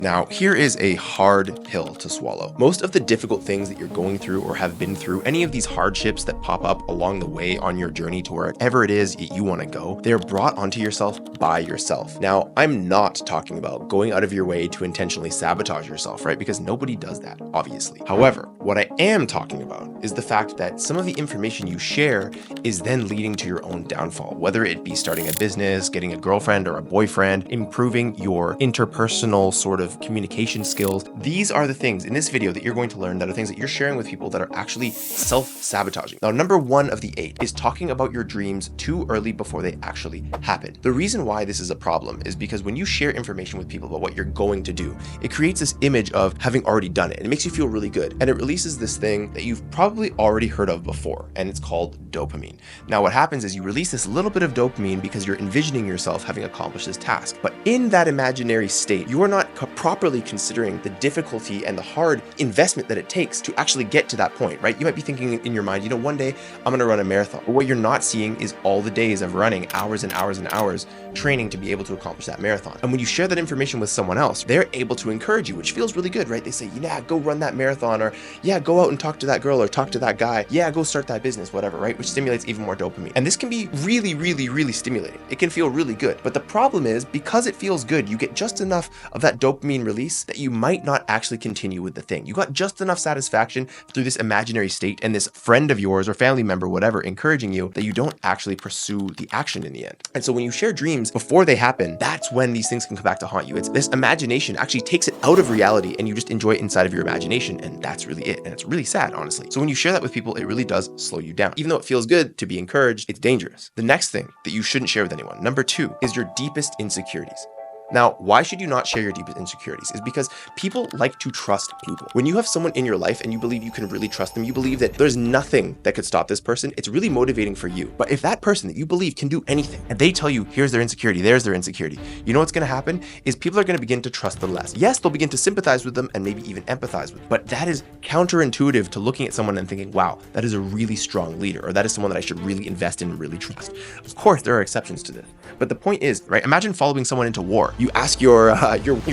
Now, here is a hard pill to swallow. Most of the difficult things that you're going through or have been through, any of these hardships that pop up along the way on your journey to wherever it is you want to go, they're brought onto yourself by yourself. Now, I'm not talking about going out of your way to intentionally sabotage yourself, right? Because nobody does that, obviously. However, what I am talking about is the fact that some of the information you share is then leading to your own downfall, whether it be starting a business, getting a girlfriend or a boyfriend, improving your interpersonal sort of communication skills. These are the things in this video that you're going to learn that are things that you're sharing with people that are actually self-sabotaging. Now, number 1 of the 8 is talking about your dreams too early before they actually happen. The reason why this is a problem is because when you share information with people about what you're going to do, it creates this image of having already done it, and it makes you feel really good. And it releases this thing that you've probably already heard of before, and it's called dopamine. Now, what happens is you release this little bit of dopamine because you're envisioning yourself having accomplished this task. But in that imaginary state, you are not properly considering the difficulty and the hard investment that it takes to actually get to that point, right? You might be thinking in your mind, one day I'm gonna run a marathon. But what you're not seeing is all the days of running hours and hours and hours training to be able to accomplish that marathon. And when you share that information with someone else, they're able to encourage you, which feels really good, right? They say, yeah, go run that marathon, or yeah, go out and talk to that girl or talk to that guy. Yeah, go start that business, whatever, right? Which stimulates even more dopamine. And this can be really, really, really stimulating. It can feel really good. But the problem is, because it feels good, you get just enough of that dopamine release that you might not actually continue with the thing. You got just enough satisfaction through this imaginary state and this friend of yours or family member, whatever, encouraging you, that you don't actually pursue the action in the end. And so when you share dreams before they happen, that's when these things can come back to haunt you. It's this imagination actually takes it out of reality, and you just enjoy it inside of your imagination, and that's really it. And it's really sad, honestly. So when you share that with people, it really does slow you down. Even though it feels good to be encouraged, it's dangerous. The next thing that you shouldn't share with anyone, number 2, is your deepest insecurities. Now, why should you not share your deepest insecurities? Is because people like to trust people. When you have someone in your life and you believe you can really trust them, you believe that there's nothing that could stop this person, it's really motivating for you. But if that person that you believe can do anything, and they tell you, here's their insecurity, there's their insecurity, you know what's gonna happen is people are gonna begin to trust them less. Yes, they'll begin to sympathize with them and maybe even empathize with them, but that is counterintuitive to looking at someone and thinking, wow, that is a really strong leader, or that is someone that I should really invest in and really trust. Of course, there are exceptions to this. But the point is, right, imagine following someone into war. You ask your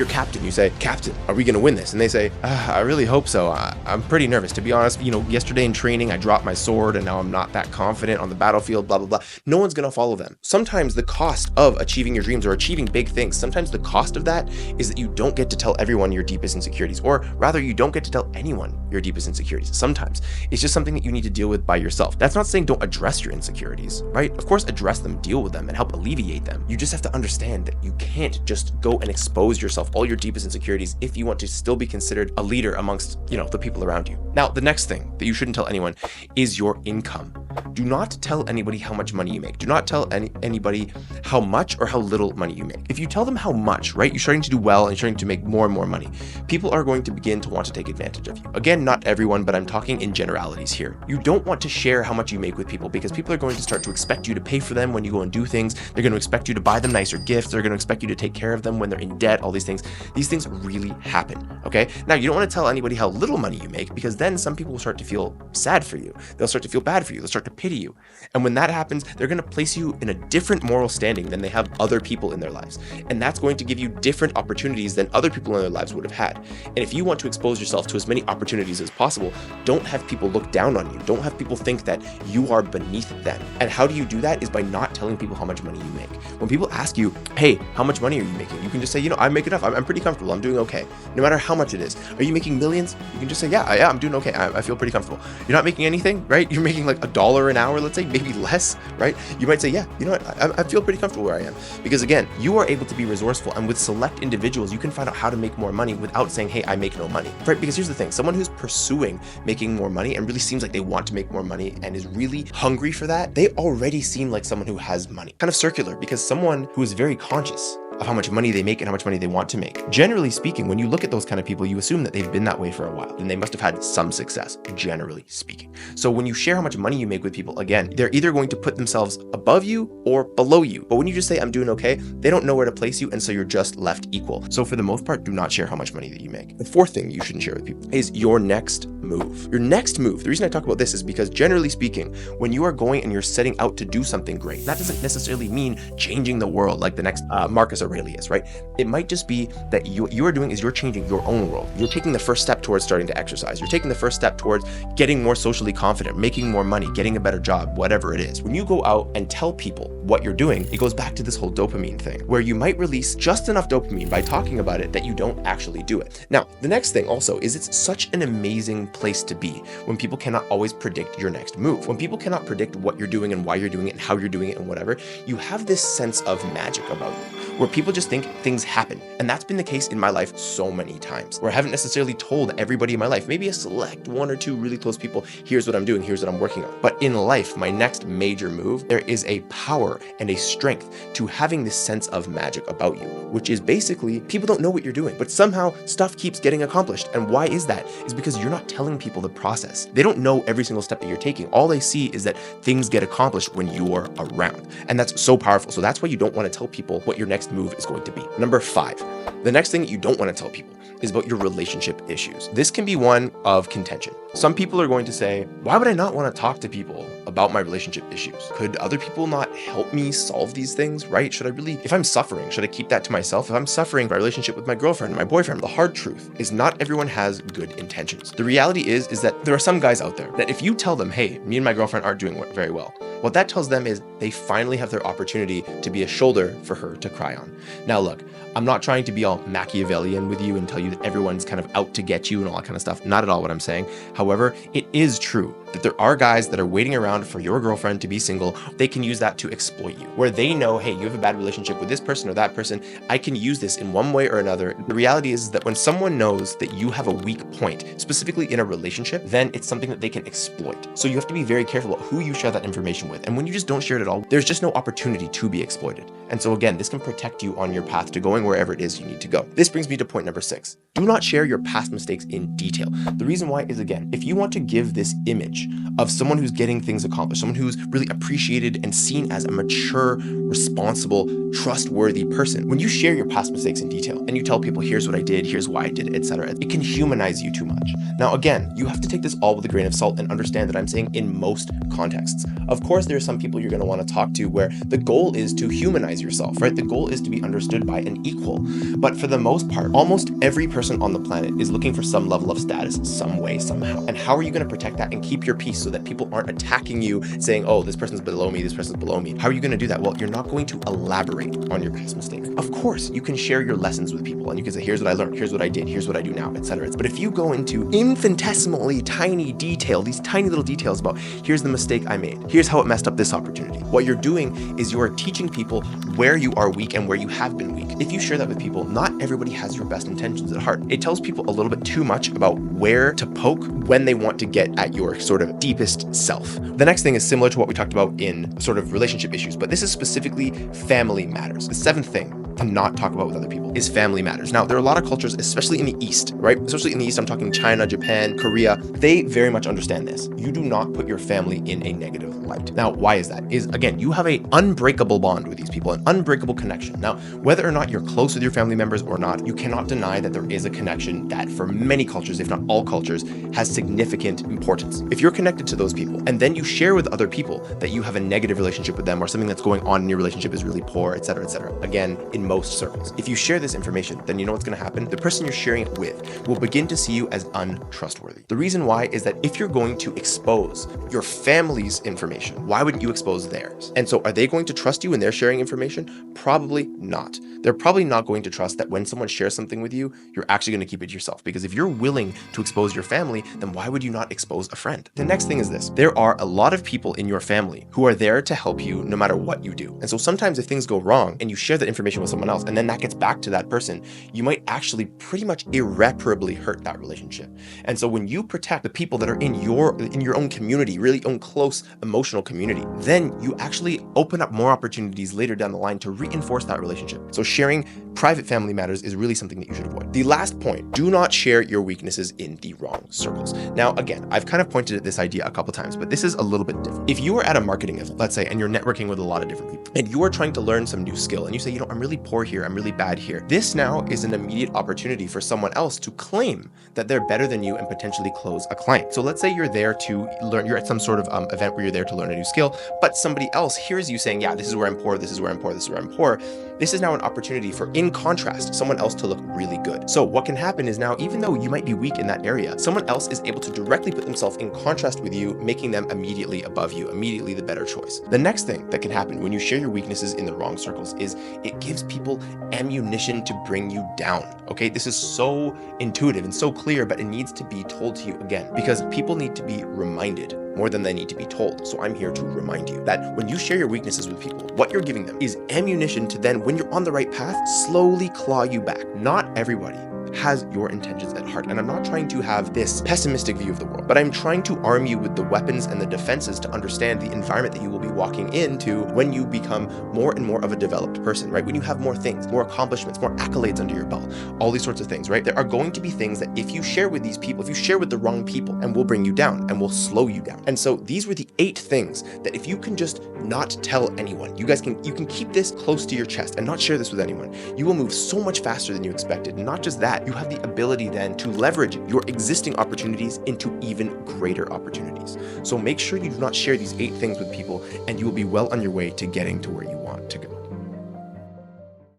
captain, you say, Captain, are we gonna win this? And they say, I really hope so. I'm pretty nervous. To be honest, yesterday in training, I dropped my sword and now I'm not that confident on the battlefield, blah, blah, blah. No one's gonna follow them. Sometimes the cost of achieving your dreams or achieving big things, sometimes the cost of that is that you don't get to tell everyone your deepest insecurities, or rather you don't get to tell anyone your deepest insecurities. Sometimes it's just something that you need to deal with by yourself. That's not saying don't address your insecurities, right? Of course, address them, deal with them, and help alleviate them. You just have to understand that you can't just go and expose yourself all your deepest insecurities if you want to still be considered a leader amongst, the people around you. Now, the next thing that you shouldn't tell anyone is your income. Do not tell anybody how much money you make. Do not tell anybody how much or how little money you make. If you tell them how much, right, you're starting to do well and you're starting to make more and more money, people are going to begin to want to take advantage of you. Again, not everyone, but I'm talking in generalities here. You don't want to share how much you make with people because people are going to start to expect you to pay for them when you go and do things. They're going to expect you to buy them nicer gifts. They're going to expect you to take care of them when they're in debt, all these things. These things really happen, okay? Now, you don't want to tell anybody how little money you make because then some people will start to feel sad for you. They'll start to feel bad for you. They'll start to pity you. And when that happens, they're going to place you in a different moral standing than they have other people in their lives. And that's going to give you different opportunities than other people in their lives would have had. And if you want to expose yourself to as many opportunities as possible, don't have people look down on you. Don't have people think that you are beneath them. And how do you do that is by not telling people how much money you make. When people ask you, hey, how much money are you making? You can just say, I make enough. I'm pretty comfortable. I'm doing okay. No matter how much it is. Are you making millions? You can just say, yeah, I'm doing okay. I feel pretty comfortable. You're not making anything, right? You're making like $1 an hour, let's say, maybe less, right? You might say, yeah, you know what? I feel pretty comfortable where I am. Because again, you are able to be resourceful, and with select individuals, you can find out how to make more money without saying, hey, I make no money, right? Because here's the thing, someone who's pursuing making more money and really seems like they want to make more money and is really hungry for that, they already seem like someone who has money. Kind of circular, because someone who is very conscious of how much money they make and how much money they want to make. Generally speaking, when you look at those kind of people, you assume that they've been that way for a while, and they must have had some success, generally speaking. So when you share how much money you make with people, again, they're either going to put themselves above you or below you. But when you just say, I'm doing okay, they don't know where to place you, and so you're just left equal. So for the most part, do not share how much money that you make. The fourth thing you shouldn't share with people is your next move. Your next move, the reason I talk about this is because generally speaking, when you are going and you're setting out to do something great, that doesn't necessarily mean changing the world like the next Marcus Aurelius Aurelius, right? It might just be that you are doing is you're changing your own world. You're taking the first step towards starting to exercise. You're taking the first step towards getting more socially confident, making more money, getting a better job, whatever it is. When you go out and tell people what you're doing, it goes back to this whole dopamine thing, where you might release just enough dopamine by talking about it that you don't actually do it. Now, the next thing also is it's such an amazing place to be when people cannot always predict your next move. When people cannot predict what you're doing and why you're doing it and how you're doing it and whatever, you have this sense of magic about you, where people just think things happen. And that's been the case in my life so many times, where I haven't necessarily told everybody in my life, maybe a select one or two really close people, here's what I'm doing, here's what I'm working on. But in life, my next major move, there is a power and a strength to having this sense of magic about you, which is basically people don't know what you're doing, but somehow stuff keeps getting accomplished. And why is that? Is because you're not telling people the process. They don't know every single step that you're taking. All they see is that things get accomplished when you're around. And that's so powerful. So that's why you don't want to tell people what your next move is going to be. Number 5, the next thing that you don't want to tell people is about your relationship issues. This can be one of contention. Some people are going to say, why would I not want to talk to people about my relationship issues? Could other people not help me solve these things, right? Should I really, if I'm suffering, should I keep that to myself? If I'm suffering my relationship with my girlfriend, my boyfriend, the hard truth is not everyone has good intentions. The reality is that there are some guys out there that if you tell them, hey, me and my girlfriend aren't doing very well, what that tells them is they finally have their opportunity to be a shoulder for her to cry on. Now look, I'm not trying to be all Machiavellian with you and tell you that everyone's kind of out to get you and all that kind of stuff. Not at all what I'm saying. However, it is true that there are guys that are waiting around for your girlfriend to be single. They can use that to exploit you, where they know, hey, you have a bad relationship with this person or that person. I can use this in one way or another. The reality is that when someone knows that you have a weak point, specifically in a relationship, then it's something that they can exploit. So you have to be very careful about who you share that information with. And when you just don't share it at all, there's just no opportunity to be exploited. And so again, this can protect you on your path to going wherever it is you need to go. This brings me to point number 6. Do not share your past mistakes in detail. The reason why is, again, if you want to give this image of someone who's getting things accomplished, someone who's really appreciated and seen as a mature, responsible, trustworthy person, when you share your past mistakes in detail and you tell people, here's what I did, here's why I did it, etc., it can humanize you too much. Now, again, you have to take this all with a grain of salt and understand that I'm saying in most contexts. Of course, there are some people you're going to want to talk to where the goal is to humanize yourself, right? The goal is to be understood by an equal. But for the most part, almost every person on the planet is looking for some level of status, some way, somehow. And how are you going to protect that and keep your peace so that people aren't attacking you saying, oh, this person's below me, this person's below me? How are you going to do that? Well, you're not going to elaborate on your past mistakes. Of course, you can share your lessons with people and you can say, here's what I learned, here's what I did, here's what I do now, etc. But if you go into infinitesimally tiny detail, these tiny little details about here's the mistake I made, here's how it messed up this opportunity, what you're doing is you're teaching people where you are weak and where you have been weak. If you share that with people, not everybody has your best intentions at heart. It tells people a little bit too much about where to poke when they want to get at your sort of deepest self. The next thing is similar to what we talked about in sort of relationship issues, but this is specifically family matters. The 7th thing to not talk about with other people is family matters. Now, there are a lot of cultures, especially in the East, right? Especially in the East, I'm talking China, Japan, Korea. They very much understand this. You do not put your family in a negative light. Now, why is that? Is again, you have an unbreakable bond with these people, an unbreakable connection. Now, whether or not you're close with your family members or not, you cannot deny that there is a connection that for many cultures, if not all cultures, has significant importance. If you're connected to those people and then you share with other people that you have a negative relationship with them or something that's going on in your relationship is really poor, etc., etc. Again, in most circles, if you share this information, then you know what's going to happen. The person you're sharing it with will begin to see you as untrustworthy. The reason why is that if you're going to expose your family's information, why wouldn't you expose theirs? And so are they going to trust you when they're sharing information? Probably not. They're probably not going to trust that when someone shares something with you, you're actually going to keep it to yourself. Because if you're willing to expose your family, then why would you not expose a friend? The next thing is this. There are a lot of people in your family who are there to help you no matter what you do. And so sometimes if things go wrong and you share that information with someone else and then that gets back to that person, you might actually pretty much irreparably hurt that relationship. And so when you protect the people that are in your own community, really own close emotional community, then you actually open up more opportunities later down the line to reinforce that relationship. So sharing private family matters is really something that you should avoid. The last point, do not share your weaknesses in the wrong circles. Now, again, I've kind of pointed at this idea a couple times, but this is a little bit different. If you are at a marketing event, let's say, and you're networking with a lot of different people, and you are trying to learn some new skill, and you say, I'm really poor here, I'm really bad here. This now is an immediate opportunity for someone else to claim that they're better than you and potentially close a client. So let's say you're there to learn, you're at some sort of event where you're there to learn a new skill, but somebody else hears you saying, yeah, this is where I'm poor, this is where I'm poor, this is where I'm poor. This is now an opportunity for, in contrast, someone else to look really good. So what can happen is now, even though you might be weak in that area, someone else is able to directly put themselves in contrast with you, making them immediately above you, immediately the better choice. The next thing that can happen when you share your weaknesses in the wrong circles is it gives people ammunition to bring you down. Okay, this is so intuitive and so clear, but it needs to be told to you again, because people need to be reminded more than they need to be told. So I'm here to remind you that when you share your weaknesses with people, what you're giving them is ammunition to then, when you're on the right path, slowly claw you back. Not everybody has your intentions at heart. And I'm not trying to have this pessimistic view of the world, but I'm trying to arm you with the weapons and the defenses to understand the environment that you will be walking into when you become more and more of a developed person, right? When you have more things, more accomplishments, more accolades under your belt, all these sorts of things, right? There are going to be things that if you share with these people, if you share with the wrong people, and will bring you down and will slow you down. And so these were the 8 things that if you can just not tell anyone, you can keep this close to your chest and not share this with anyone, you will move so much faster than you expected. And not just that, you have the ability then to leverage your existing opportunities into even greater opportunities. So make sure you do not share these 8 things with people, and you will be well on your way to getting to where you